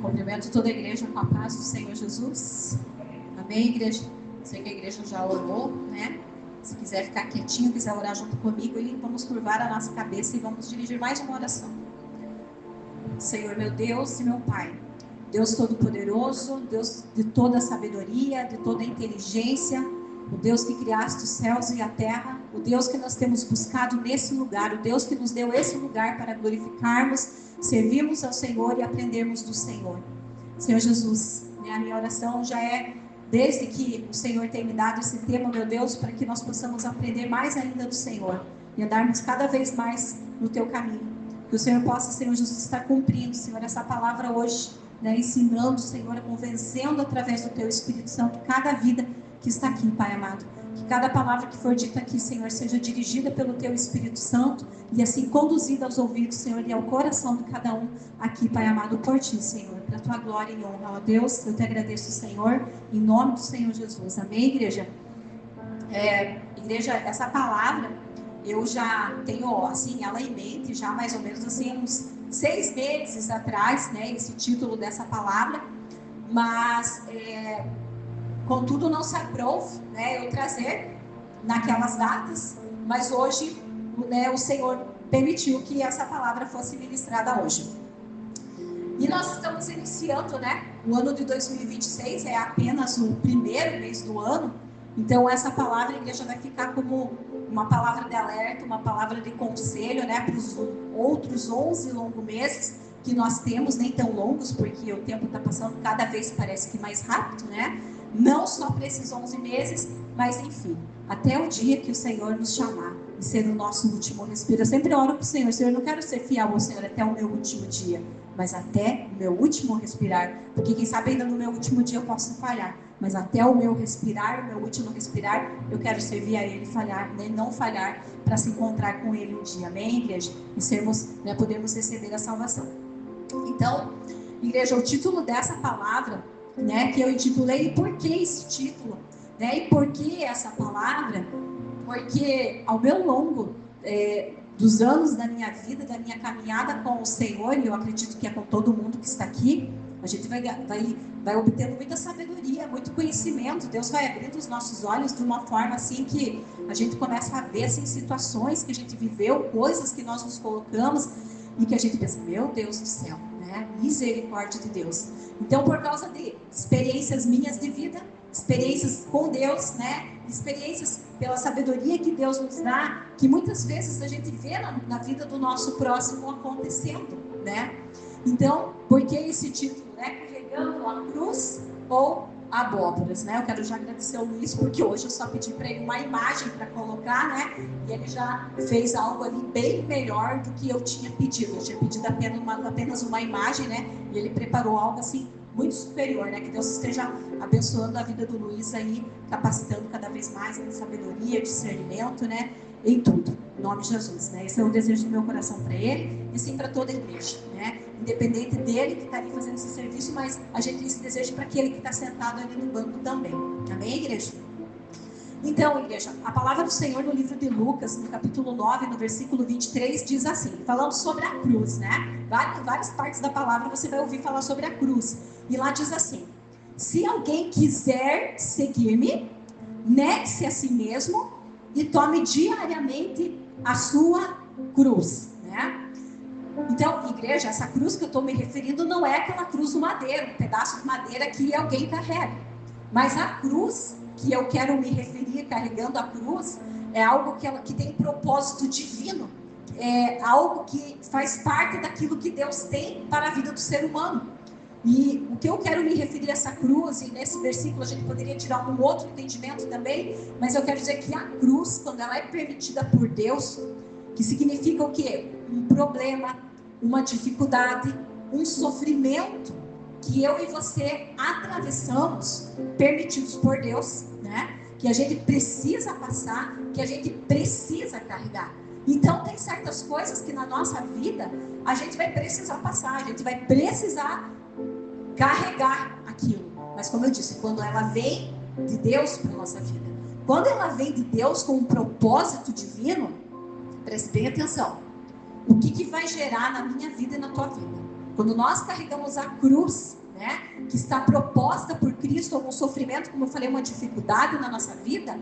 Cumprimento toda a igreja com a paz do Senhor Jesus. Amém, igreja? Sei que a igreja já orou, né? Se quiser ficar quietinho, quiser orar junto comigo, vamos curvar a nossa cabeça e vamos dirigir mais uma oração. Senhor, meu Deus e meu Pai, Deus Todo-Poderoso, Deus de toda a sabedoria, de toda a inteligência, o Deus que criaste os céus e a terra, o Deus que nós temos buscado nesse lugar, o Deus que nos deu esse lugar para glorificarmos, servirmos ao Senhor e aprendermos do Senhor. Senhor Jesus, a minha oração já é, desde que o Senhor tem me dado esse tema, meu Deus, para que nós possamos aprender mais ainda do Senhor e andarmos cada vez mais no Teu caminho. Que o Senhor possa, Senhor Jesus, estar cumprindo, Senhor, essa palavra hoje, ensinando, Senhor, convencendo através do Teu Espírito Santo cada vida que está aqui, Pai amado. Que cada palavra que for dita aqui, Senhor, seja dirigida pelo Teu Espírito Santo e assim conduzida aos ouvidos, Senhor, e ao coração de cada um aqui, Pai amado, por Ti, Senhor, para a Tua glória e honra. Ó Deus, eu te agradeço, Senhor, em nome do Senhor Jesus. Amém, igreja? Igreja, essa palavra, eu já tenho, assim, ela em mente, já mais ou menos, assim, uns 6 meses atrás, esse título dessa palavra, mas... contudo, não se aprouve, eu trazer naquelas datas, mas hoje, o Senhor permitiu que essa palavra fosse ministrada hoje. E nós estamos iniciando, o ano de 2026, é apenas o primeiro mês do ano, então essa palavra, a igreja vai ficar como uma palavra de alerta, uma palavra de conselho, para os outros 11 longos meses que nós temos, nem tão longos, porque o tempo está passando cada vez, parece que mais rápido, Não só para esses 11 meses, mas enfim, até o dia que o Senhor nos chamar e ser o nosso último respiro. Eu sempre oro para o Senhor, Senhor, eu não quero ser fiel ao Senhor até o meu último dia, mas até o meu último respirar, porque quem sabe ainda no meu último dia eu posso falhar, mas até o meu respirar, o meu último respirar, eu quero servir a Ele, falhar, não falhar, para se encontrar com Ele um dia, amém, igreja? E sermos, podermos receber a salvação. Então, igreja, o título dessa palavra, que eu intitulei, e por que esse título, e por que essa palavra? Porque ao meu longo dos anos da minha vida, da minha caminhada com o Senhor, e eu acredito que é com todo mundo que está aqui, a gente vai obtendo muita sabedoria, muito conhecimento. Deus vai abrindo os nossos olhos de uma forma assim que a gente começa a ver assim, situações que a gente viveu, coisas que nós nos colocamos e que a gente pensa, meu Deus do céu, misericórdia de Deus. Então, por causa de experiências minhas de vida, experiências com Deus, experiências pela sabedoria que Deus nos dá, que muitas vezes a gente vê na vida do nosso próximo acontecendo, Então, por que esse título, Carregando a cruz ou abóboras, Eu quero já agradecer ao Luiz, porque hoje eu só pedi para ele uma imagem para colocar, e ele já fez algo ali bem melhor do que eu tinha pedido. Eu tinha pedido apenas uma imagem, e ele preparou algo assim muito superior, que Deus esteja abençoando a vida do Luiz aí, capacitando cada vez mais em sabedoria, discernimento, em tudo, em nome de Jesus, Esse é o desejo do meu coração para ele e sim para toda a igreja, Independente dele que está ali fazendo esse serviço, mas a gente tem esse desejo para aquele que está sentado ali no banco também, amém, igreja? Então, igreja, a palavra do Senhor no livro de Lucas, no capítulo 9, no versículo 23, diz assim, falando sobre a cruz, Várias partes da palavra você vai ouvir falar sobre a cruz, e lá diz assim, se alguém quiser seguir-me, negue-se a si mesmo e tome diariamente a sua cruz, Então, igreja, essa cruz que eu estou me referindo não é aquela cruz do madeiro, um pedaço de madeira que alguém carrega, mas a cruz que eu quero me referir, carregando a cruz, é algo que tem propósito divino, é algo que faz parte daquilo que Deus tem para a vida do ser humano. E o que eu quero me referir a essa cruz, e nesse versículo a gente poderia tirar um outro entendimento também, mas eu quero dizer que a cruz, quando ela é permitida por Deus, que significa o quê? Um problema, uma dificuldade, um sofrimento que eu e você atravessamos, permitidos por Deus, que a gente precisa passar, que a gente precisa carregar. Então tem certas coisas que na nossa vida a gente vai precisar passar, a gente vai precisar carregar aquilo. Mas como eu disse, quando ela vem de Deus para a nossa vida, quando ela vem de Deus com um propósito divino, preste bem atenção, o que vai gerar na minha vida e na tua vida? Quando nós carregamos a cruz, né, que está proposta por Cristo, algum sofrimento, como eu falei, uma dificuldade na nossa vida,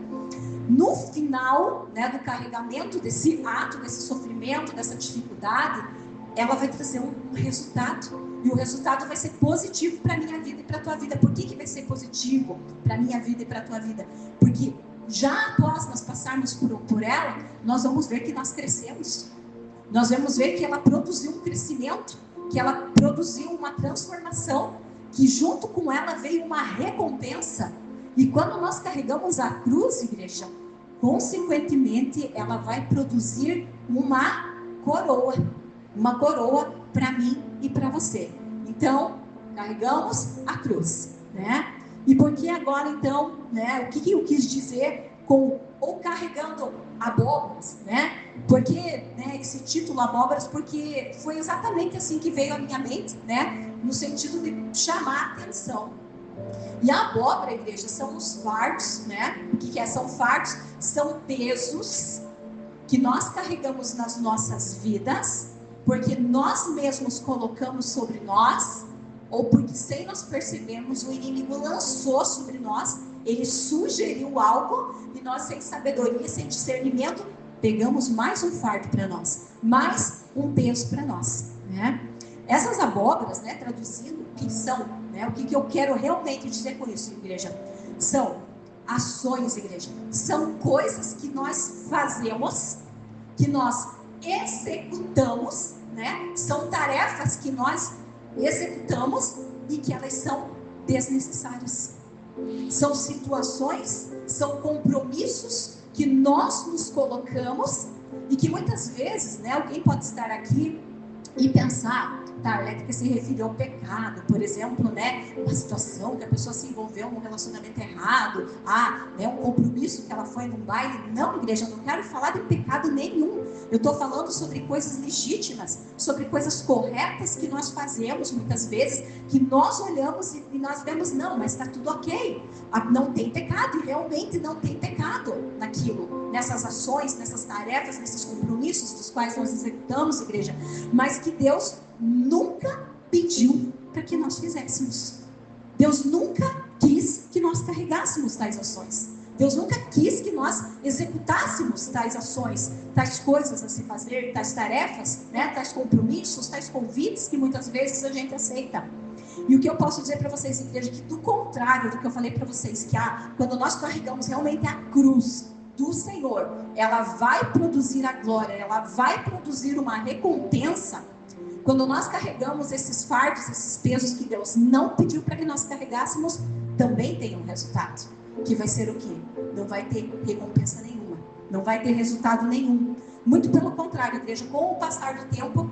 no final, né, do carregamento desse ato, desse sofrimento, dessa dificuldade, ela vai trazer um resultado. E o resultado vai ser positivo para a minha vida e para a tua vida. Por que vai ser positivo para a minha vida e para a tua vida? Porque já após nós passarmos por ela, nós vamos ver que nós crescemos. Nós vamos ver que ela produziu um crescimento, que ela produziu uma transformação, que junto com ela veio uma recompensa. E quando nós carregamos a cruz, igreja, consequentemente ela vai produzir uma coroa para mim e para você. Então, carregamos a cruz, né? E por que agora, então, né? O que eu quis dizer com ou carregando abóboras, né? Porque, né, esse título abóboras, porque foi exatamente assim que veio à minha mente, né? No sentido de chamar a atenção. E a abóbora, igreja, são os fardos, né? O que é? São fardos, são pesos que nós carregamos nas nossas vidas, porque nós mesmos colocamos sobre nós, ou porque sem nós percebermos, o inimigo lançou sobre nós, ele sugeriu algo, e nós sem sabedoria, sem discernimento, pegamos mais um fardo para nós, mais um peso para nós, né? Essas abóboras, né, traduzindo, o que são, né, o que eu quero realmente dizer com isso, igreja? São ações, igreja, são coisas que nós fazemos, que nós executamos, né? São tarefas que nós executamos e que elas são desnecessárias. São situações, são compromissos que nós nos colocamos e que muitas vezes, né, alguém pode estar aqui e pensar, tá, Arlete, que se refere ao pecado, por exemplo, né, uma situação que a pessoa se envolveu num relacionamento errado, né, um compromisso que ela foi num baile. Não, igreja, eu não quero falar de pecado nenhum. Eu estou falando sobre coisas legítimas, sobre coisas corretas que nós fazemos muitas vezes, que nós olhamos e nós vemos, não, mas está tudo ok, não tem pecado, e realmente não tem pecado naquilo, nessas ações, nessas tarefas, nesses compromissos dos quais nós executamos, igreja, mas que Deus nunca pediu para que nós fizéssemos. Deus nunca quis que nós carregássemos tais ações. Deus nunca quis que nós executássemos tais ações, tais coisas a se fazer, tais tarefas, né, tais compromissos, tais convites que muitas vezes a gente aceita. E o que eu posso dizer para vocês, igreja, que do contrário do que eu falei para vocês, que quando nós carregamos realmente a cruz do Senhor, ela vai produzir a glória, ela vai produzir uma recompensa. Quando nós carregamos esses fardos, esses pesos que Deus não pediu para que nós carregássemos, também tem um resultado, que vai ser o quê? Não vai ter recompensa nenhuma, não vai ter resultado nenhum. Muito pelo contrário, igreja, com o passar do tempo,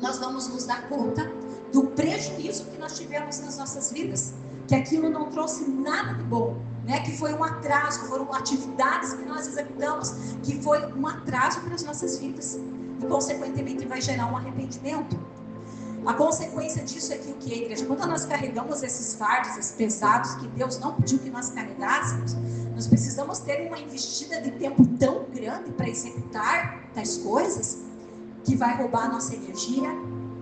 nós vamos nos dar conta do prejuízo que nós tivemos nas nossas vidas, que aquilo não trouxe nada de bom, né? Que foi um atraso, foram atividades que nós executamos, que foi um atraso para as nossas vidas, e consequentemente vai gerar um arrependimento. A consequência disso é que o que, igreja? Quando nós carregamos esses fardos, esses pesados que Deus não pediu que nós carregássemos, nós precisamos ter uma investida de tempo tão grande para executar tais coisas, que vai roubar a nossa energia,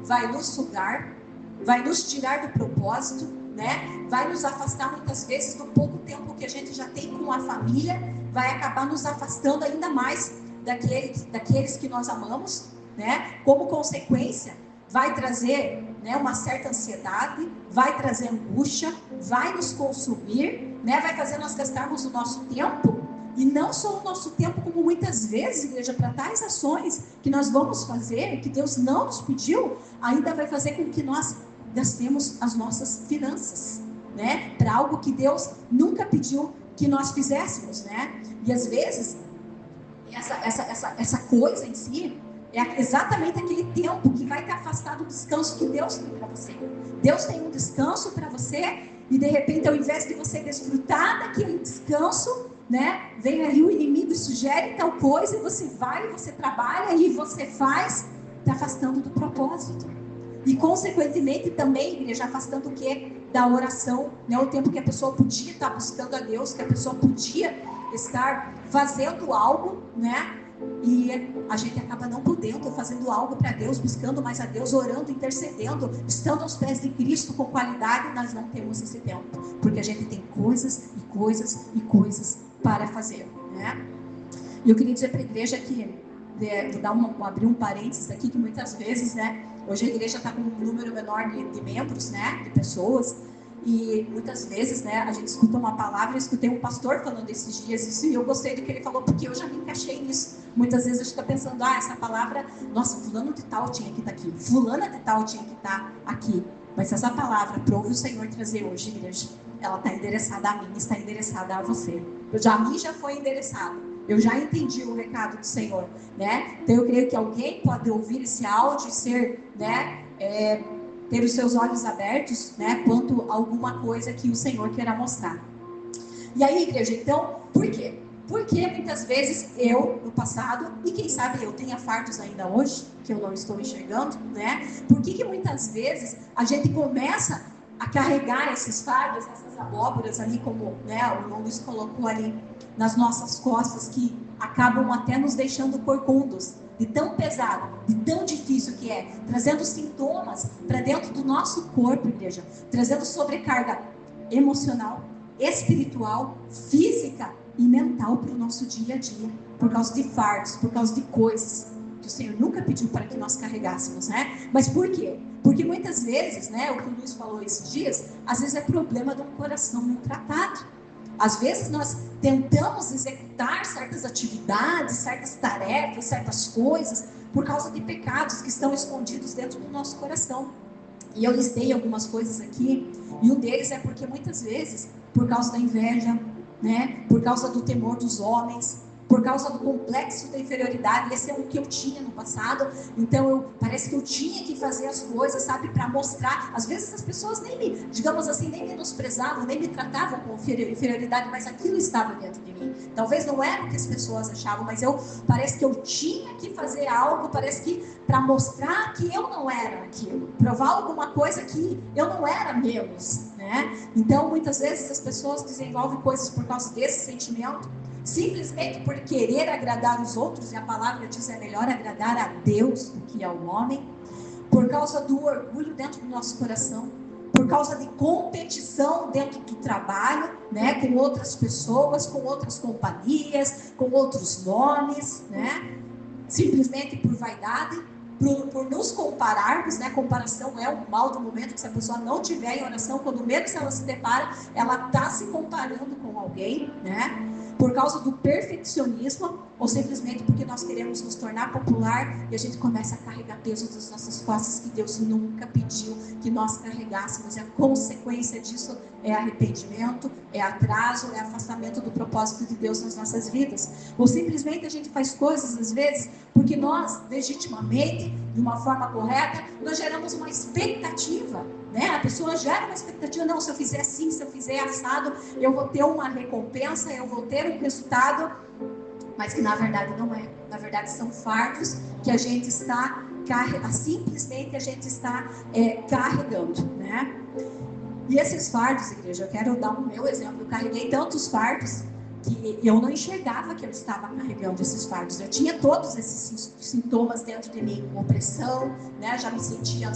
vai nos sugar, vai nos tirar do propósito, né? Vai nos afastar muitas vezes do pouco tempo que a gente já tem com a família, vai acabar nos afastando ainda mais daqueles que nós amamos, né? Como consequência, vai trazer, né, uma certa ansiedade, vai trazer angústia, vai nos consumir, né? Vai fazer nós gastarmos o nosso tempo, e não só o nosso tempo, como muitas vezes, igreja, para tais ações que nós vamos fazer, que Deus não nos pediu, ainda vai fazer com que nós gastemos as nossas finanças, né? Para algo que Deus nunca pediu que nós fizéssemos, né? E às vezes essa coisa em si é exatamente aquele tempo que vai te afastar do descanso que Deus tem para você. Deus tem um descanso para você, e de repente, ao invés de você desfrutar daquele descanso, né, vem ali o inimigo e sugere tal coisa, e você vai, você trabalha e você faz, te afastando do propósito. E consequentemente também, igreja, afastando o quê? Da oração, né? O tempo que a pessoa podia estar buscando a Deus, que a pessoa podia estar fazendo algo, né? e a gente acaba não podendo, fazendo algo para Deus, buscando mais a Deus, orando, intercedendo, estando aos pés de Cristo com qualidade. Nós não temos esse tempo, porque a gente tem coisas e coisas e coisas para fazer, né? E eu queria dizer para a igreja que, vou abrir um parênteses aqui, que muitas vezes, né, hoje a igreja está com um número menor de membros, né, de pessoas, e muitas vezes, né, a gente escuta uma palavra. Eu escutei um pastor falando esses dias isso, e eu gostei do que ele falou, porque eu já me encaixei nisso. Muitas vezes a gente está pensando, essa palavra, nossa, fulano de tal tinha que estar aqui, fulana de tal tinha que estar aqui. Mas essa palavra, para ouvir o Senhor trazer hoje, igreja, ela está endereçada a mim, está endereçada a você. A mim já foi endereçada. Eu já entendi o recado do Senhor, né? Então eu creio que alguém pode ouvir esse áudio e ser, né, ter os seus olhos abertos, né, quanto a alguma coisa que o Senhor queira mostrar. E aí, igreja, então, por quê? Porque muitas vezes eu, no passado, e quem sabe eu tenha fardos ainda hoje, que eu não estou enxergando, né? Por que muitas vezes a gente começa a carregar esses fardos, essas abóboras ali, como, né, o irmão Luiz colocou ali, nas nossas costas, que acabam até nos deixando corcundos, de tão pesado, de tão difícil que é, trazendo sintomas para dentro do nosso corpo, igreja, trazendo sobrecarga emocional, espiritual, física e mental para o nosso dia a dia, por causa de fardos, por causa de coisas que o Senhor nunca pediu para que nós carregássemos, né? Mas por quê? Porque muitas vezes, né, o que o Luiz falou esses dias, às vezes é problema de um coração não tratado. Às vezes nós tentamos executar certas atividades, certas tarefas, certas coisas, por causa de pecados que estão escondidos dentro do nosso coração. E eu listei algumas coisas aqui, e um deles é porque muitas vezes, por causa da inveja, né, por causa do temor dos homens, por causa do complexo da inferioridade. Esse é um que eu tinha no passado, então parece que eu tinha que fazer as coisas, sabe, para mostrar. Às vezes as pessoas nem me, digamos assim, nem menosprezavam, nem me tratavam com inferioridade, mas aquilo estava dentro de mim. Talvez não era o que as pessoas achavam, mas parece que eu tinha que fazer algo, parece que para mostrar que eu não era aquilo, provar alguma coisa que eu não era menos, né? Então muitas vezes as pessoas desenvolvem coisas por causa desse sentimento, simplesmente por querer agradar os outros, e a palavra diz é melhor agradar a Deus do que ao homem, por causa do orgulho dentro do nosso coração, por causa de competição dentro do trabalho, né, com outras pessoas, com outras companhias, com outros nomes, né, simplesmente por vaidade, por nos compararmos, né? Comparação é um mal do momento, que se a pessoa não tiver em oração, quando menos ela se depara, ela está se comparando com alguém, né? Por causa do perfeccionismo, ou simplesmente porque nós queremos nos tornar popular, e a gente começa a carregar peso das nossas costas que Deus nunca pediu que nós carregássemos, e a consequência disso é arrependimento, é atraso, é afastamento do propósito de Deus nas nossas vidas. Ou simplesmente a gente faz coisas às vezes porque nós, legitimamente, de uma forma correta, nós geramos uma expectativa, né? A pessoa gera uma expectativa, não, se eu fizer assim, se eu fizer assado, eu vou ter uma recompensa, eu vou ter um resultado, mas que na verdade não é. Na verdade são fardos que a gente está simplesmente a gente está carregando, né? E esses fardos, igreja, eu quero dar o meu exemplo. Eu carreguei tantos fardos que eu não enxergava que eu estava carregando esses fardos. Eu tinha todos esses sintomas dentro de mim, com opressão, né? Já me sentia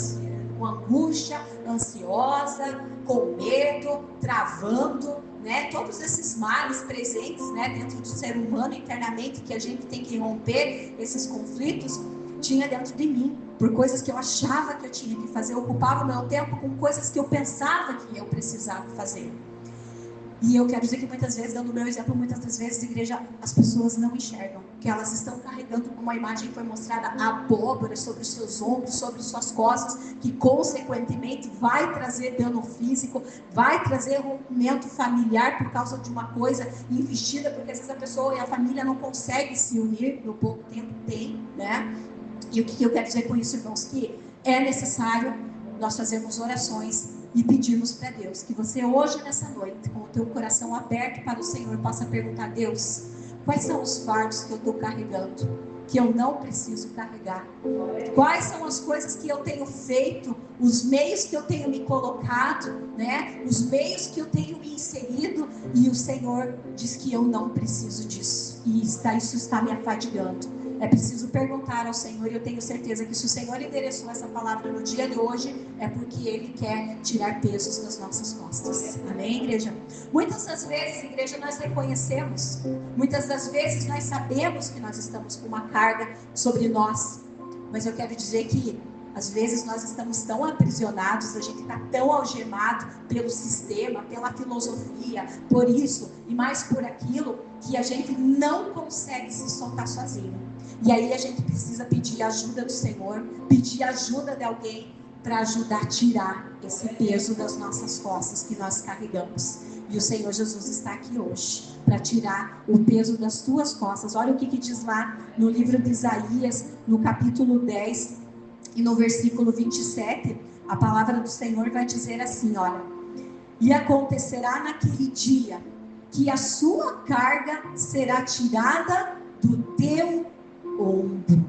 com angústia, ansiosa, com medo, travando, né? Todos esses males presentes, né, dentro do ser humano internamente, que a gente tem que romper esses conflitos, tinha dentro de mim, por coisas que eu achava que eu tinha que fazer. Eu ocupava o meu tempo com coisas que eu pensava que eu precisava fazer. E eu quero dizer que muitas vezes, dando o meu exemplo, muitas das vezes, igreja, as pessoas não enxergam que elas estão carregando uma imagem que foi mostrada, abóbora sobre os seus ombros, sobre suas costas, que consequentemente vai trazer dano físico, vai trazer rompimento familiar por causa de uma coisa investida, porque às vezes a pessoa e a família não conseguem se unir, no pouco tempo tem, né? E o que eu quero dizer com isso, irmãos? Que é necessário nós fazermos orações e pedirmos para Deus, que você hoje, nessa noite, com o teu coração aberto para o Senhor, possa perguntar: Deus, quais são os fardos que eu estou carregando, que eu não preciso carregar? Quais são as coisas que eu tenho feito, os meios que eu tenho me colocado, né? Os meios que eu tenho me inserido, e o Senhor diz que eu não preciso disso. e isso está me afadigando. É preciso perguntar ao Senhor, e eu tenho certeza que se o Senhor endereçou essa palavra no dia de hoje, é porque Ele quer tirar pesos das nossas costas. Amém, igreja? Muitas das vezes, igreja, nós reconhecemos, muitas das vezes nós sabemos que nós estamos com uma carga sobre nós, mas eu quero dizer que às vezes nós estamos tão aprisionados, a gente está tão algemado pelo sistema, pela filosofia, por isso e mais por aquilo, que a gente não consegue se soltar sozinho. E aí a gente precisa pedir a ajuda do Senhor, pedir a ajuda de alguém para ajudar a tirar esse peso das nossas costas que nós carregamos. E o Senhor Jesus está aqui hoje para tirar o peso das tuas costas. Olha o que diz lá no livro de Isaías, no capítulo 10 e no versículo 27, a palavra do Senhor vai dizer assim, olha: e acontecerá naquele dia que a sua carga será tirada do teu ombro.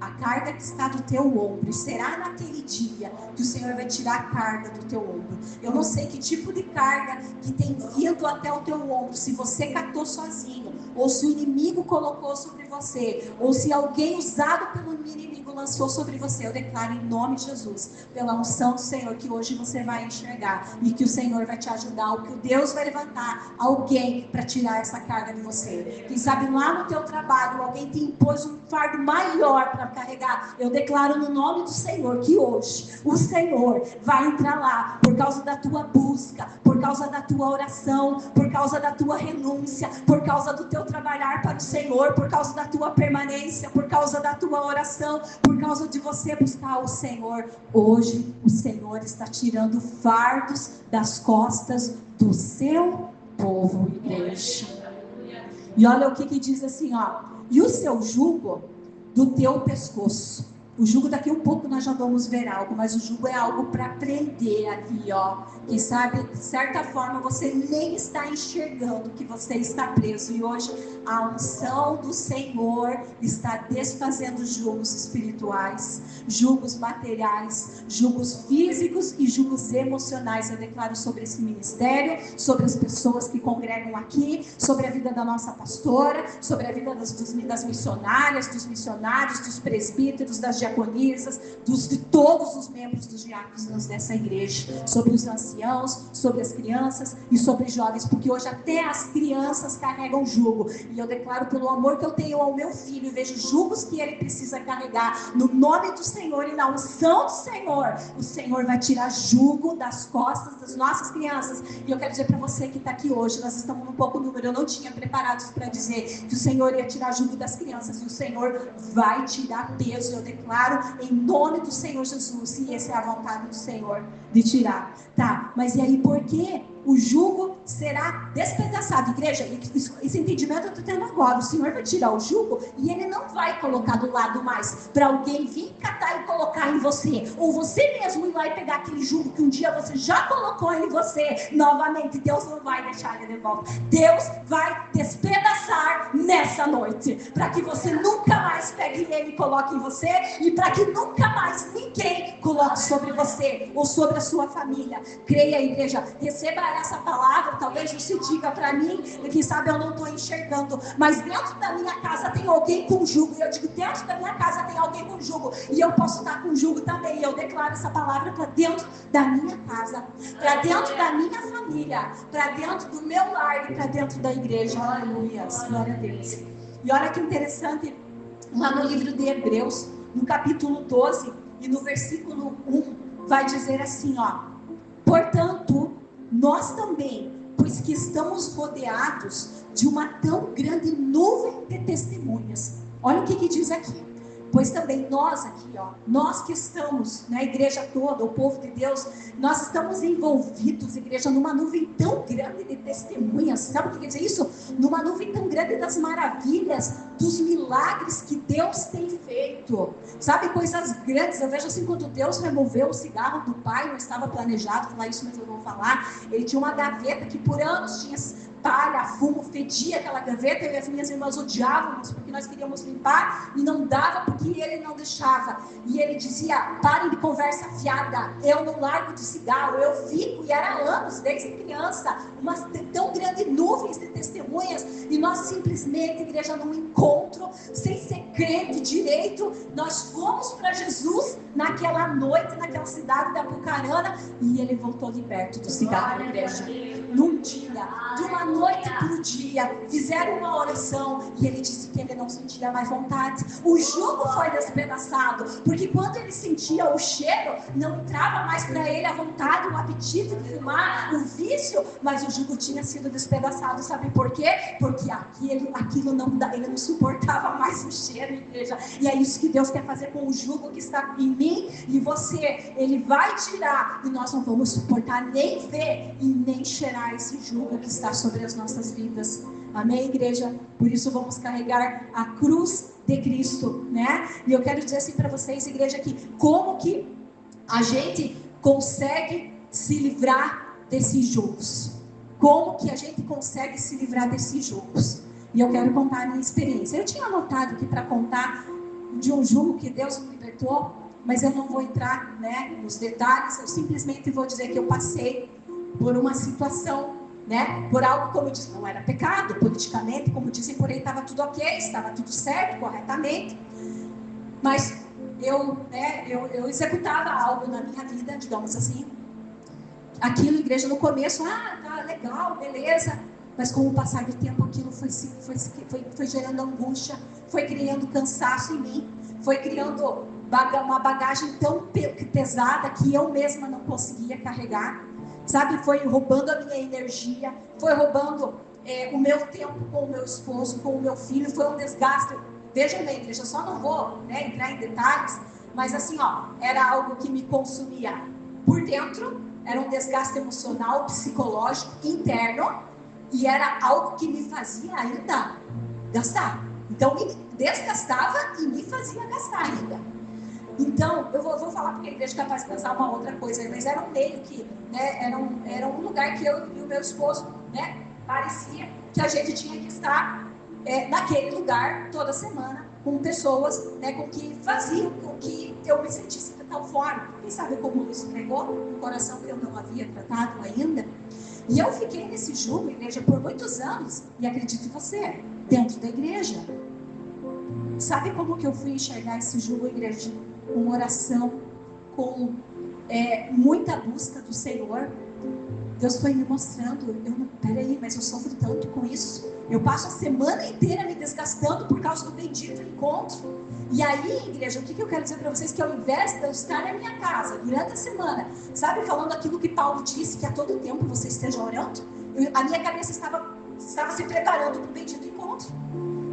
A carga que está do teu ombro. Será naquele dia que o Senhor vai tirar a carga do teu ombro. Eu não sei que tipo de carga que tem vindo até o teu ombro, se você catou sozinho, ou se o inimigo colocou sobre você, ou se alguém usado pelo inimigo lançou sobre você. Eu declaro em nome de Jesus, pela unção do Senhor, que hoje você vai enxergar, e que o Senhor vai te ajudar, ou que o Deus vai levantar alguém para tirar essa carga de você. Quem sabe lá no teu trabalho, alguém te impôs um fardo maior para carregar. Eu declaro no nome do Senhor que hoje o Senhor vai entrar lá, por causa da tua busca, por causa da tua oração, por causa da tua renúncia, por causa do teu trabalhar para o Senhor, por causa da tua permanência, por causa da tua oração, por causa de você buscar o Senhor. Hoje o Senhor está tirando fardos das costas do seu povo, igreja. E olha o que diz assim, ó: e o seu jugo do teu pescoço. O jugo, daqui um pouco nós já vamos ver algo, mas o jugo é algo para prender aqui, ó. Quem sabe, de certa forma, você nem está enxergando que você está preso. E hoje a unção do Senhor está desfazendo jugos espirituais, jugos materiais, jugos físicos e jugos emocionais. Eu declaro sobre esse ministério, sobre as pessoas que congregam aqui, sobre a vida da nossa pastora, sobre a vida das missionárias, dos missionários, dos presbíteros, das diaconisas, de todos os membros dos diáconos dessa igreja, sobre os anciãos, sobre as crianças e sobre os jovens, porque hoje até as crianças carregam jugo, e eu declaro pelo amor que eu tenho ao meu filho, e vejo jugos que ele precisa carregar, no nome do Senhor e na unção do Senhor, o Senhor vai tirar jugo das costas das nossas crianças. E eu quero dizer para você que está aqui hoje, nós estamos num pouco número, eu não tinha preparado isso para dizer que o Senhor ia tirar jugo das crianças, e o Senhor vai tirar peso. Eu declaro em nome do Senhor Jesus, e essa é a vontade do Senhor de tirar, tá? Mas e aí, por que o jugo será despedaçado? Igreja, esse entendimento eu estou tendo agora. O Senhor vai tirar o jugo e Ele não vai colocar do lado mais para alguém vir catar e colocar em você, ou você mesmo ir lá e pegar aquele jugo que um dia você já colocou em você novamente. Deus não vai deixar ele de volta. Deus vai despedaçar nessa noite, para que você nunca mais pegue ele e coloque em você, e para que nunca mais ninguém coloque sobre você ou sobre a sua família. Creia, igreja, receba essa palavra. Talvez você diga para mim, quem sabe eu não estou enxergando, mas dentro da minha casa tem alguém com jugo. E eu digo, dentro da minha casa tem alguém com jugo, e eu posso estar com jugo também. E eu declaro essa palavra para dentro da minha casa, para dentro da minha família, para dentro do meu lar e para dentro da igreja. Aleluia, glória a Deus. E olha que interessante, lá no livro de Hebreus, no capítulo 12 e no versículo 1, vai dizer assim, ó: portanto, nós também, pois que estamos rodeados de uma tão grande nuvem de testemunhas. Olha o que diz aqui. Pois também nós aqui, ó, nós que estamos na igreja toda, o povo de Deus, nós estamos envolvidos, igreja, numa nuvem tão grande de testemunhas. Sabe o que quer dizer isso? Numa nuvem tão grande das maravilhas, dos milagres que Deus tem feito. Sabe, coisas grandes. Eu vejo assim, quando Deus removeu o cigarro do pai, não estava planejado falar isso, mas eu vou falar. Ele tinha uma gaveta que por anos tinha palha, fumo, fedia aquela gaveta, eu e as minhas irmãs odiávamos, porque nós queríamos limpar, e não dava porque ele não deixava. E ele dizia, parem de conversa fiada, eu não largo de cigarro, eu fico, e era anos, desde criança, umas tão grandes nuvens de testemunhas, e nós simplesmente, igreja, num encontro, sem ser crente direito, nós fomos para Jesus naquela noite, naquela cidade da Apucarana, e ele voltou liberto do cigarro, igreja. Num dia, de uma noite para o dia, fizeram uma oração, e ele disse que ele não sentia mais vontade. O jugo foi despedaçado, porque quando ele sentia o cheiro, não entrava mais para ele a vontade, o apetite de fumar, o vício, mas o jugo tinha sido despedaçado. Sabe por quê? Porque aquilo não dá, ele não suportava mais o cheiro, igreja. E é isso que Deus quer fazer com o jugo que está em mim e você. Ele vai tirar, e nós não vamos suportar nem ver e nem cheirar esse jugo que está sobre as nossas vidas. Amém, igreja? Por isso vamos carregar a cruz de Cristo, né? E eu quero dizer assim para vocês, igreja, que como que a gente consegue se livrar desses jugos? Como que a gente consegue se livrar desses jugos? E eu quero contar a minha experiência. Eu tinha anotado aqui para contar de um jugo que Deus me libertou, mas eu não vou entrar, né, nos detalhes. Eu simplesmente vou dizer que eu passei por uma situação, né, por algo, como eu disse, não era pecado, politicamente, como dizem por aí, estava tudo ok, estava tudo certo, corretamente, mas eu executava algo na minha vida, digamos assim, aquilo, igreja, no começo, tá legal, beleza, mas com o passar do tempo, aquilo foi gerando angústia, foi criando cansaço em mim, foi criando uma bagagem tão pesada que eu mesma não conseguia carregar, sabe, foi roubando a minha energia, foi roubando o meu tempo com o meu esposo, com o meu filho, foi um desgaste. Veja bem, igreja, eu só não vou, né, entrar em detalhes, mas assim, era algo que me consumia por dentro, era um desgaste emocional, psicológico, interno, e era algo que me fazia ainda gastar. Então, me desgastava e me fazia gastar ainda. Então, eu vou falar porque a igreja é capaz de pensar uma outra coisa, mas era um meio que, né, era um lugar que eu e o meu esposo, né, parecia que a gente tinha que estar naquele lugar toda semana, com pessoas, né, com que faziam com que eu me sentisse de tal forma. Quem sabe como isso pegou no coração que eu não havia tratado ainda? E eu fiquei nesse jugo, igreja, por muitos anos, e acredite você, dentro da igreja. Sabe como que eu fui enxergar esse jugo, igreja? Com oração, com muita busca do Senhor. Deus foi me mostrando, peraí, mas eu sofro tanto com isso. Eu passo a semana inteira me desgastando por causa do bendito encontro. E aí, igreja, o que eu quero dizer para vocês? Que ao invés de eu estar na minha casa, durante a semana, sabe, falando aquilo que Paulo disse, que a todo tempo você esteja orando, a minha cabeça estava se preparando para o bendito encontro,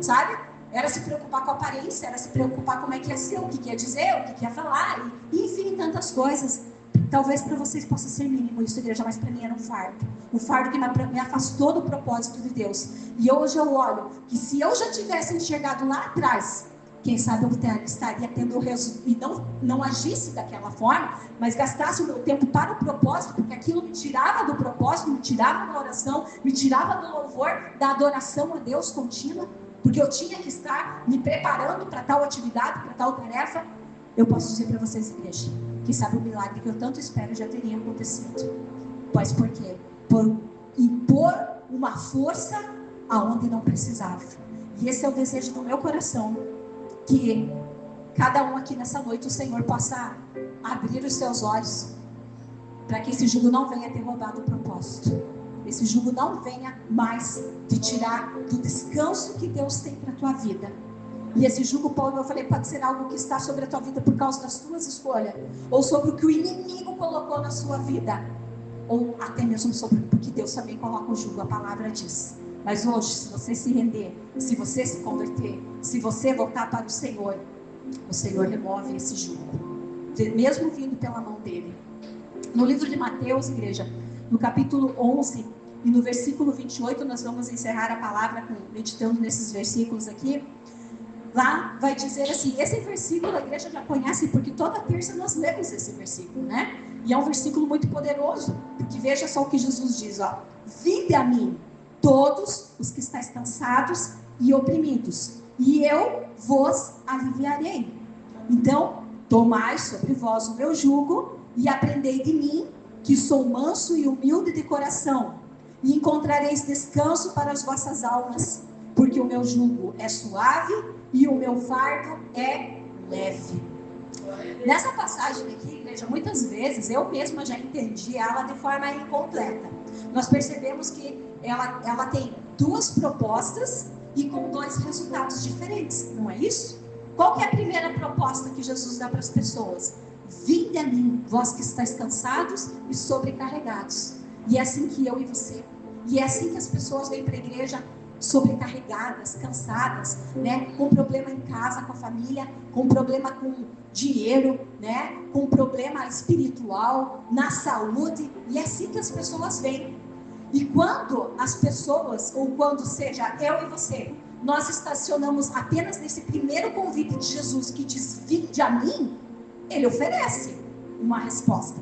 sabe? Era se preocupar com a aparência, era se preocupar como é que ia ser, o que ia dizer, o que ia falar, e enfim, tantas coisas. Talvez para vocês possa ser mínimo isso, igreja, mas para mim era um fardo. Um fardo que me afastou do propósito de Deus. E hoje eu olho que se eu já tivesse enxergado lá atrás, quem sabe eu estaria tendo resultado, e não agisse daquela forma, mas gastasse o meu tempo para o propósito, porque aquilo me tirava do propósito, me tirava da oração, me tirava do louvor, da adoração a Deus contínua, porque eu tinha que estar me preparando para tal atividade, para tal tarefa. Eu posso dizer para vocês, igreja, quem sabe o milagre que eu tanto espero já teria acontecido. Pois por quê? Por impor uma força aonde não precisava. E esse é o desejo do meu coração, que cada um aqui nessa noite o Senhor possa abrir os seus olhos para que esse jugo não venha ter roubado o propósito. Esse jugo não venha mais te tirar do descanso que Deus tem para a tua vida. E esse jugo, Paulo, eu falei, pode ser algo que está sobre a tua vida por causa das tuas escolhas, ou sobre o que o inimigo colocou na sua vida, ou até mesmo sobre porque Deus também coloca o jugo, a palavra diz. Mas hoje, se você se render, se você se converter, se você voltar para o Senhor remove esse jugo, mesmo vindo pela mão dele. No livro de Mateus, igreja, no capítulo 11 e no versículo 28, nós vamos encerrar a palavra meditando nesses versículos aqui. Lá vai dizer assim, esse versículo a igreja já conhece, porque toda terça nós lemos esse versículo, né? E é um versículo muito poderoso, porque veja só o que Jesus diz, vinde a mim, todos os que estáis cansados e oprimidos, e eu vos aliviarei. Então, tomai sobre vós o meu jugo e aprendei de mim, que sou manso e humilde de coração, e encontrareis descanso para as vossas almas, porque o meu jugo é suave e o meu fardo é leve. Nessa passagem aqui, igreja, muitas vezes eu mesma já entendi ela de forma incompleta. Nós percebemos que ela tem duas propostas e com dois resultados diferentes, não é isso? Qual que é a primeira proposta que Jesus dá para as pessoas? Vinde a mim, vós que estáis cansados e sobrecarregados. E é assim que eu e você, e é assim que as pessoas vêm para a igreja, sobrecarregadas, cansadas, né? Com problema em casa, com a família, com problema com dinheiro, né? Com problema espiritual, na saúde, e é assim que as pessoas vêm. E quando as pessoas, ou quando seja eu e você, nós estacionamos apenas nesse primeiro convite de Jesus, que diz, vinde a mim, ele oferece uma resposta,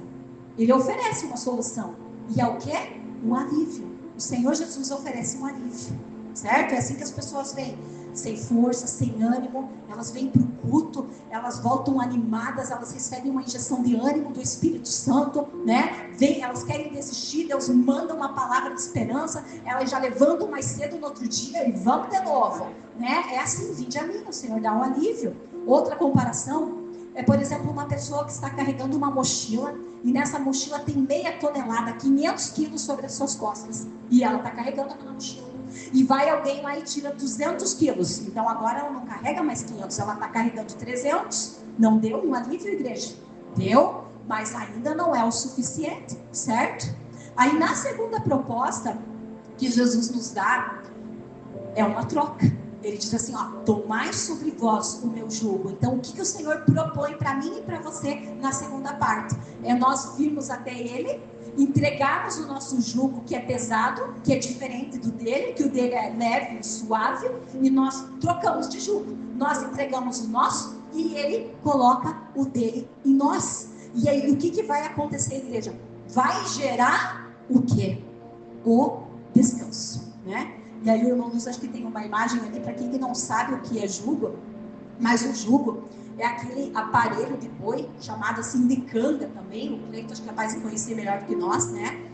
ele oferece uma solução, e é o quê? Um alívio. O Senhor Jesus oferece um alívio, certo? É assim que as pessoas vêm, sem força, sem ânimo, elas vêm para o culto, elas voltam animadas, elas recebem uma injeção de ânimo do Espírito Santo, né? Elas querem desistir, Deus manda uma palavra de esperança, elas já levantam mais cedo no outro dia e vamos de novo, né? É assim, vinde a mim, o Senhor dá um alívio. Outra comparação é, por exemplo, uma pessoa que está carregando uma mochila, e nessa mochila tem meia tonelada, 500 quilos sobre as suas costas, e ela está carregando aquela mochila. E vai alguém lá e tira 200 quilos. Então agora ela não carrega mais 500, ela está carregando 300. Não deu um alívio, igreja? Deu, mas ainda não é o suficiente, certo? Aí na segunda proposta que Jesus nos dá, é uma troca. Ele diz assim, ó, tomai sobre vós o meu jugo. Então o que o Senhor propõe para mim e para você na segunda parte? É nós virmos até Ele, entregarmos o nosso jugo, que é pesado, que é diferente do dele, que o dele é leve e suave, e nós trocamos de jugo. Nós entregamos o nosso e ele coloca o dele em nós. E aí o que vai acontecer, igreja? Vai gerar o quê? O descanso, né? E aí o irmão Luz, acho que tem uma imagem ali, para quem não sabe o que é jugo, mas o jugo é aquele aparelho de boi, chamado assim de canga também, o Cleiton acho que é capaz de conhecer melhor do que nós, né?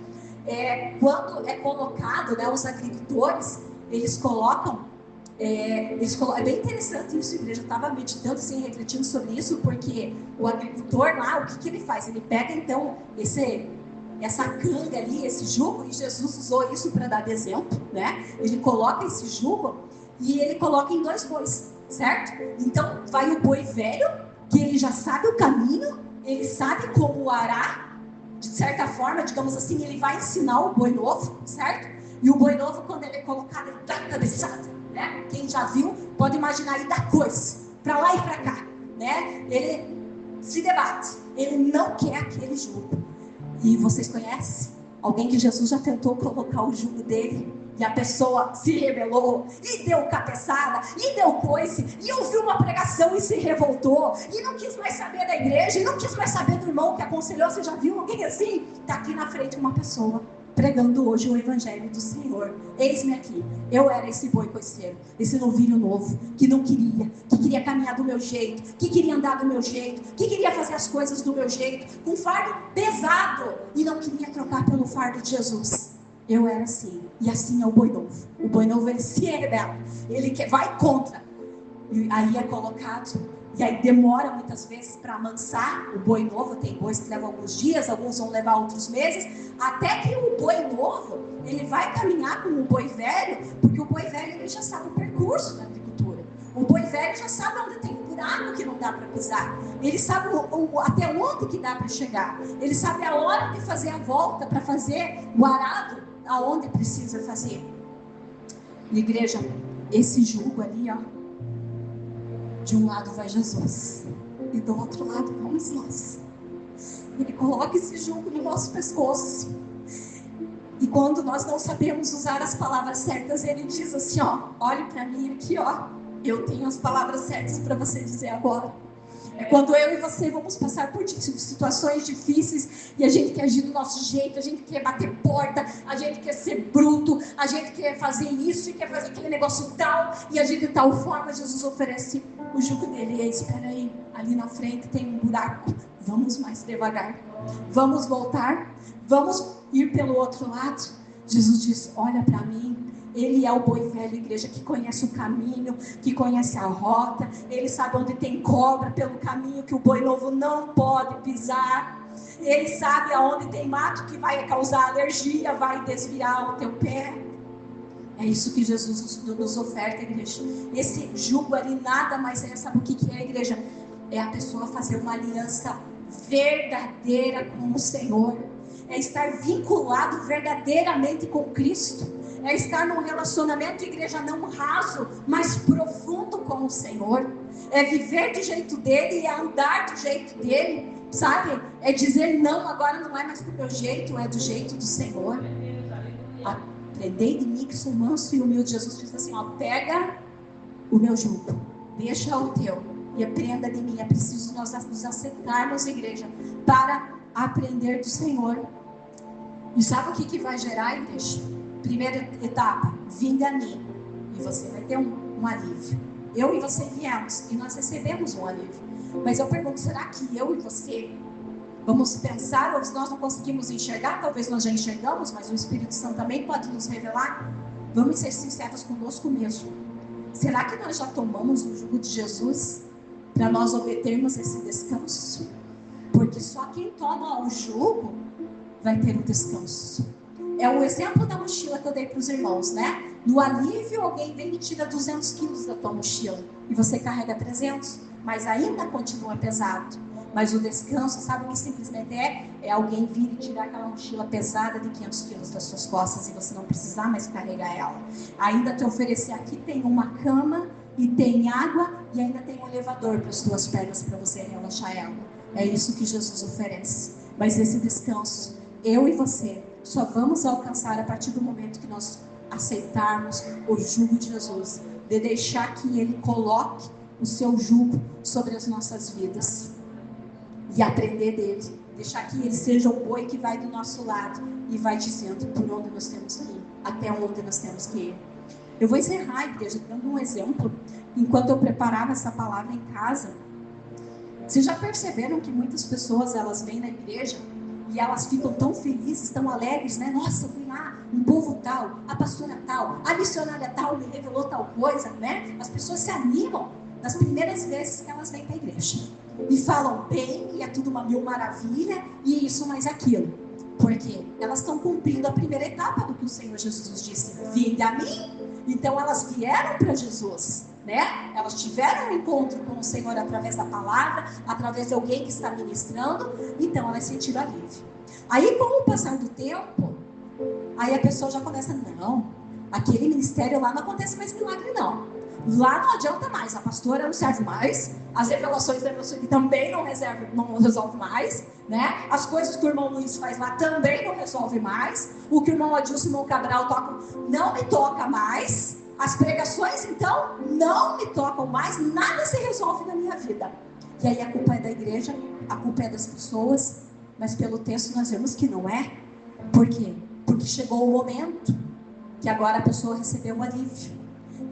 Quando é colocado, né, os agricultores, eles colocam, é bem interessante isso, igreja, eu estava meditando assim, refletindo sobre isso, porque o agricultor lá, o que ele faz? Ele pega então essa canga ali, esse jugo, e Jesus usou isso para dar de exemplo, né? Ele coloca esse jugo e ele coloca em 2 bois, certo? Então vai o boi velho, que ele já sabe o caminho, ele sabe como arar, de certa forma, digamos assim, ele vai ensinar o boi novo, certo? E o boi novo, quando ele é colocado, ele dá cabeçada, né? Quem já viu pode imaginar, ele dá coisa, para lá e para cá, né? Ele se debate, ele não quer aquele jugo. E vocês conhecem alguém que Jesus já tentou colocar o jugo dele e a pessoa se rebelou e deu cabeçada e deu coice e ouviu uma pregação e se revoltou e não quis mais saber da igreja e não quis mais saber do irmão que aconselhou? Você já viu alguém assim? Está aqui na frente uma pessoa pregando hoje o evangelho do Senhor. Eis-me aqui, eu era esse boi coiceiro, esse novilho novo, que não queria, que queria caminhar do meu jeito, que queria andar do meu jeito, que queria fazer as coisas do meu jeito, com fardo pesado, e não queria trocar pelo fardo de Jesus. Eu era assim, e assim é o boi novo. O boi novo, ele se rebela, ele vai contra, e aí é colocado. E aí demora muitas vezes para amansar o boi novo. Tem bois que levam alguns dias, alguns vão levar outros meses, até que o boi novo, ele vai caminhar com o boi velho, porque o boi velho, ele já sabe o percurso da agricultura. O boi velho já sabe onde tem um buraco que não dá para pisar. Ele sabe até onde que dá para chegar. Ele sabe a hora de fazer a volta para fazer o arado aonde precisa fazer. Igreja, esse jugo ali, ó, de um lado vai Jesus e do outro lado vamos nós. Ele coloca esse jugo no nosso pescoço, e quando nós não sabemos usar as palavras certas, ele diz assim, ó, olhe para mim aqui, ó, eu tenho as palavras certas para você dizer agora. É quando eu e você vamos passar por situações difíceis e a gente quer agir do nosso jeito, a gente quer bater porta, a gente quer ser bruto, a gente quer fazer isso e quer fazer aquele negócio tal e agir de tal forma. Jesus oferece o jugo dele. E aí, espera aí, ali na frente tem um buraco, vamos mais devagar, vamos voltar, vamos ir pelo outro lado. Jesus diz, olha para mim. Ele é o boi velho, igreja, que conhece o caminho, que conhece a rota. Ele sabe onde tem cobra pelo caminho que o boi novo não pode pisar. Ele sabe aonde tem mato que vai causar alergia, vai desviar o teu pé. É isso que Jesus nos oferta, igreja. Esse jugo ali nada mais é, sabe o que é, igreja? É a pessoa fazer uma aliança verdadeira com o Senhor. É estar vinculado verdadeiramente com Cristo. É estar num relacionamento, igreja, não raso, mas profundo com o Senhor. É viver do jeito dele e andar do jeito dele, sabe? É dizer não, agora não é mais do meu jeito, é do jeito do Senhor. Aprendei de mim que sou manso e humilde. Jesus diz assim, ó, pega o meu jugo, deixa o teu e aprenda de mim. É preciso nós nos aceitarmos, igreja, para aprender do Senhor. E sabe o que vai gerar, igreja? Primeira etapa, vinde a mim e você vai ter um alívio. Eu e você viemos e nós recebemos um alívio. Mas eu pergunto, será que eu e você vamos pensar, ou se nós não conseguimos enxergar, talvez nós já enxergamos, mas o Espírito Santo também pode nos revelar? Vamos ser sinceros conosco mesmo. Será que nós já tomamos o jugo de Jesus para nós obtermos esse descanso? Porque só quem toma o jugo vai ter o descanso. É o exemplo da mochila que eu dei para os irmãos, né? No alívio, alguém vem e tira 200 quilos da tua mochila e você carrega 300, mas ainda continua pesado. Mas o descanso, sabe o que simplesmente é? É alguém vir e tirar aquela mochila pesada de 500 quilos das suas costas e você não precisar mais carregar ela. Ainda te oferecer aqui, tem uma cama e tem água e ainda tem um elevador para as tuas pernas para você relaxar ela. É isso que Jesus oferece. Mas esse descanso, eu e você, só vamos alcançar a partir do momento que nós aceitarmos o jugo de Jesus, de deixar que Ele coloque o seu jugo sobre as nossas vidas e aprender dele, deixar que Ele seja o boi que vai do nosso lado e vai dizendo por onde nós temos que ir, até onde nós temos que ir. Eu vou encerrar, igreja, dando um exemplo. Enquanto eu preparava essa palavra em casa, vocês já perceberam que muitas pessoas, elas vêm na igreja e elas ficam tão felizes, tão alegres, né? Nossa, fui lá, um povo tal, a pastora tal, a missionária tal me revelou tal coisa, né? As pessoas se animam nas primeiras vezes que elas vêm para a igreja. E falam bem, e é tudo uma mil maravilha, e isso mais aquilo. Porque elas estão cumprindo a primeira etapa do que o Senhor Jesus disse, vinde a mim. Então elas vieram para Jesus, né? Elas tiveram um encontro com o Senhor através da palavra, através de alguém que está ministrando, então elas sentiram alívio. Aí, com o passar do tempo, aí a pessoa já começa, não, aquele ministério lá não acontece mais milagre não. Lá não adianta mais, a pastora não serve mais, as revelações da pessoa também não resolve mais, né? As coisas que o irmão Luiz faz lá também não resolve mais, o que o irmão Adilson e o irmão Cabral tocam não me toca mais, as pregações então não me tocam mais, nada se resolve na minha vida. E aí a culpa é da igreja, a culpa é das pessoas, mas pelo texto nós vemos que não é. Por quê? Porque chegou o momento que agora a pessoa recebeu um alívio.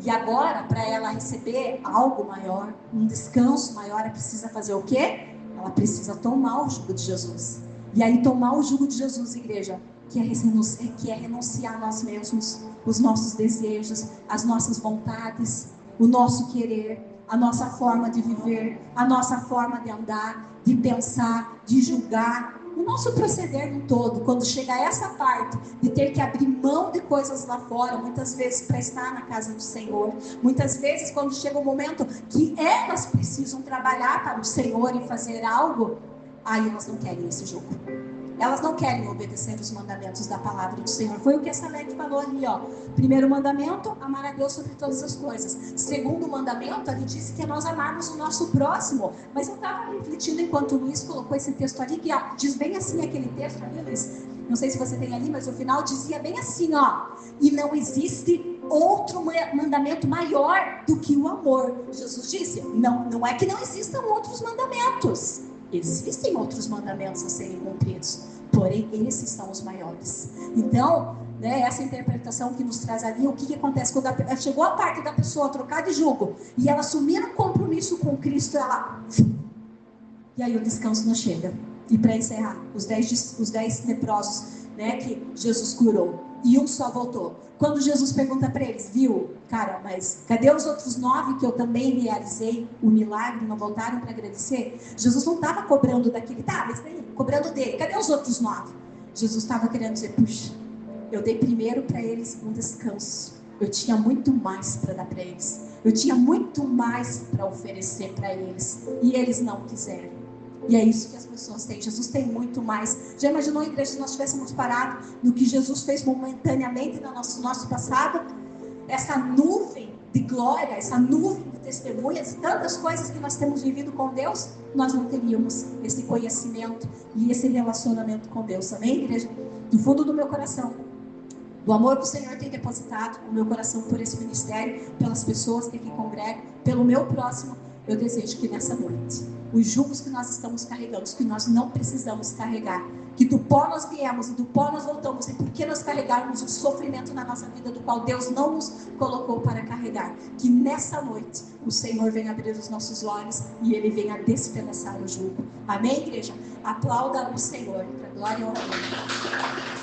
E agora, para ela receber algo maior, um descanso maior, ela precisa fazer o quê? Ela precisa tomar o jugo de Jesus. E aí tomar o jugo de Jesus, igreja, que é renunciar a nós mesmos, os nossos desejos, as nossas vontades, o nosso querer, a nossa forma de viver, a nossa forma de andar, de pensar, de julgar, o nosso proceder no todo. Quando chega a essa parte de ter que abrir mão de coisas lá fora, muitas vezes para estar na casa do Senhor, muitas vezes quando chega o momento que elas precisam trabalhar para o Senhor e fazer algo, aí elas não querem esse jugo. Elas não querem obedecer os mandamentos da palavra do Senhor. Foi o que essa Lete falou ali, ó. Primeiro mandamento, amar a Deus sobre todas as coisas. Segundo mandamento, ele disse que é nós amarmos o nosso próximo. Mas eu estava refletindo enquanto o Luiz colocou esse texto ali, que ó, diz bem assim aquele texto ali, Luiz. não sei se você tem ali, mas o final dizia bem assim, ó: e não existe outro mandamento maior do que o amor. Jesus disse, não é que não existam outros mandamentos, existem outros mandamentos a serem cumpridos, porém esses são os maiores. Então, né, essa interpretação que nos traz ali, o que acontece quando chegou a parte da pessoa trocar de jugo e ela assumir um compromisso com Cristo, e aí o descanso não chega. E para encerrar, os 10 leprosos, né, que Jesus curou, e um só voltou. Quando Jesus pergunta para eles, viu, cara, mas cadê os outros 9 que eu também realizei o milagre, não voltaram para agradecer? Jesus não estava cobrando daquele, mas cobrando dele, cadê os outros 9? Jesus estava querendo dizer, puxa, eu dei primeiro para eles um descanso, eu tinha muito mais para dar para eles, eu tinha muito mais para oferecer para eles, e eles não quiseram. E é isso que as pessoas têm. Jesus tem muito mais. Já imaginou, igreja, se nós tivéssemos parado no que Jesus fez momentaneamente no nosso passado? Essa nuvem de glória, essa nuvem de testemunhas, tantas coisas que nós temos vivido com Deus, nós não teríamos esse conhecimento e esse relacionamento com Deus. Amém, igreja? Do fundo do meu coração, o amor que o Senhor tem depositado no meu coração por esse ministério, pelas pessoas que aqui congregam, pelo meu próximo, eu desejo que nessa noite, os jugos que nós estamos carregando, que nós não precisamos carregar, que do pó nós viemos e do pó nós voltamos, e por que nós carregarmos o sofrimento na nossa vida, do qual Deus não nos colocou para carregar, que nessa noite o Senhor venha abrir os nossos olhos e Ele venha despedaçar o jugo. Amém, igreja? Aplauda o Senhor, para a glória e honra dele.